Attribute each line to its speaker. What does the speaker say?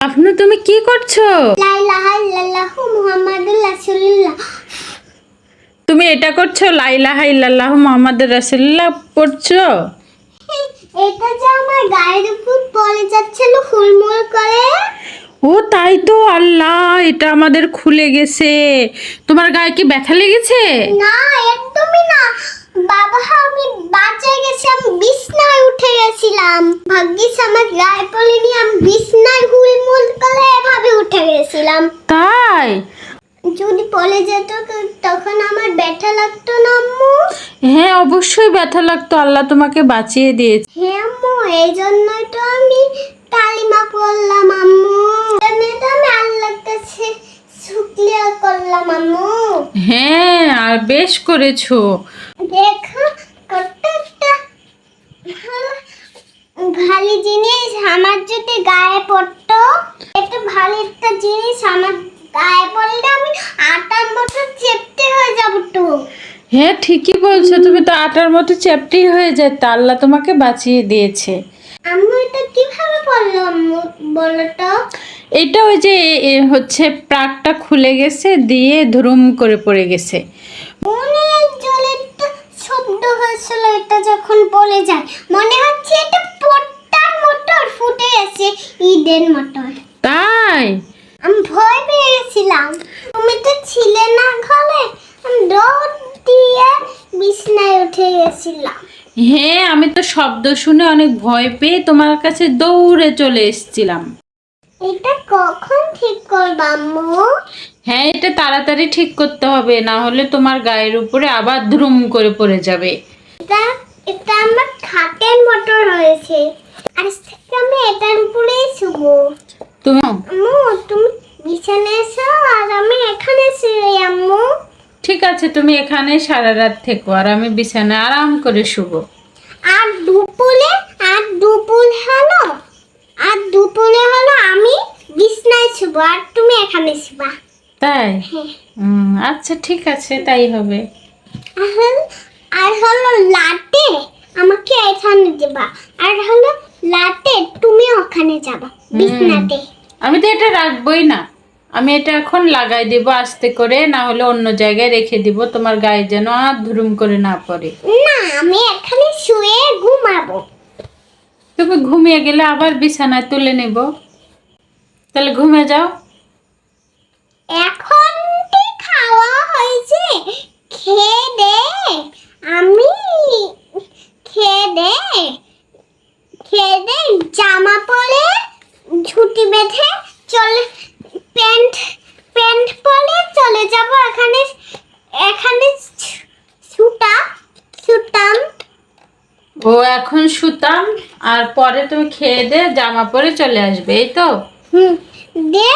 Speaker 1: আপনি তুমি কি করছো?
Speaker 2: লা ইলাহা ইল্লাল্লাহু মুহাম্মাদুর রাসূলুল্লাহ।
Speaker 1: তুমি এটা করছো, লা ইলাহা ইল্লাল্লাহু মুহাম্মাদুর রাসূলুল্লাহ পড়ছো?
Speaker 2: এটা যে আমার গায়ের উপর পড়ে যাচ্ছিল হুলমুল করে।
Speaker 1: ও তাই তো, আল্লাহ, এটা আমাদের খুলে গেছে। তোমার গায়ে কি ব্যথা লেগেছে?
Speaker 2: না, একদমই না বাবা, আমি বাঁচে গেছি। আমি বিছনায় উঠে গেছিলাম, ভাগ্যিস আমার গায়ে পড়েনি। আমি বিছনায় হুলমুল করে এভাবে উঠে গেছিলাম।
Speaker 1: তাই?
Speaker 2: যদি পড়ে যেত তখন আমার ব্যথা লাগতো না আম্মু?
Speaker 1: হ্যাঁ, অবশ্যই ব্যথা লাগতো, আল্লাহ তোমাকে বাঁচিয়ে দিয়েছে।
Speaker 2: হ্যাঁ আম্মু, এই জন্যই তো আমি কালিমা পড়লাম আম্মু। এজন্যই তো আমি আল্লাহর কাছে শুকরিয়া করলাম আম্মু।
Speaker 1: হ্যাঁ, আর বেশ করেছো।
Speaker 2: দেখো কত একটা ভালো জিনিস আমার যদি গায়ে পড়তো। একটা ভালো একটা জিনিস আমার গায়ে পড়লে আমি আটার মতো চেপটে হয়ে যাব তো।
Speaker 1: হ্যাঁ, ঠিকই বলছো, তুমি তো আটার মতো চ্যাপটি হয়ে যেত, আল্লাহ তোমাকে বাঁচিয়ে দিয়েছে।
Speaker 2: আম্মু এটা কিভাবে পড়লো আম্মু বলো তো?
Speaker 1: এটা ওই যে হচ্ছে প্রাকটা খুলে গেছে, দিয়ে ধুরুম করে পড়ে গেছে।
Speaker 2: অনেক জলের তো শব্দ হয়েছিল এটা যখন পড়ে যায়। মনে হচ্ছে এটা পট্টার মোটর ফুটে গেছে, ঈদের মোটর।
Speaker 1: তাই?
Speaker 2: আমি ভয় পেয়ে গেছিলাম। তুমি তো ছিলে না ঘরে, আমি দৌড় দিয়ে বিছনায় উঠে গেছিলাম।
Speaker 1: হ্যাঁ, আমি তো শব্দ শুনে অনেক ভয় পেয়ে তোমার কাছে দৌড়ে চলে এসেছিলাম।
Speaker 2: এটা কখন ঠিক করবা আম্মু?
Speaker 1: হ্যাঁ, এটা তাড়াতাড়ি ঠিক করতে হবে, না হলে তোমার গায়ের উপরে আবার ধুরুম করে পড়ে যাবে।
Speaker 2: এটা এটা আমার খাটের মোটর হয়েছে। আজ থেকে আমি এটার উপরেই শুবো।
Speaker 1: তুমি
Speaker 2: আম্মু তুমি বিছানায় এসো আর আমি এখানে শুই আম্মু।
Speaker 1: ঠিক আছে, তুমি এখানে সারা রাত থেকো আর আমি বিছানায় আরাম করে শুবো।
Speaker 2: আর দুপুরে হলো আমি বিছনায় শুবো আর তুমি এখানে শুবা।
Speaker 1: তাই?
Speaker 2: হ্যাঁ।
Speaker 1: আচ্ছা, ঠিক আছে, তাই হবে।
Speaker 2: আর হলো লাটে আমাকে এখানে দেবা, আর হলো লাটে তুমি ওখানে যাবা বিছনাতে।
Speaker 1: আমি তো এটা রাখবোই না, আমি এটা এখন লাগাই দেব আস্তে করে, না হলে অন্য জায়গায় রেখে দিব, তোমার গায়ে যেন আর ধুরুম করে না পড়ে।
Speaker 2: না, আমি এখানে শুয়ে ঘুমাবো।
Speaker 1: তুমি ঘুমিয়ে গেলে আবার বিছানায় তুলে নেব, তাহলে ঘুমিয়ে যাও।
Speaker 2: এখন কি খাওয়া হয়েছে? খেয়ে দে আমি খেয়ে দে জামা পরে ঝুটি বেঁধে চলে, প্যান্ট প্যান্ট পরে চলে যাব। এখানে শুতাম।
Speaker 1: ও এখন শুতাম, আর পরে তুমি খেয়ে দে জামা পরে চলে আসবে, এই তো?
Speaker 2: দে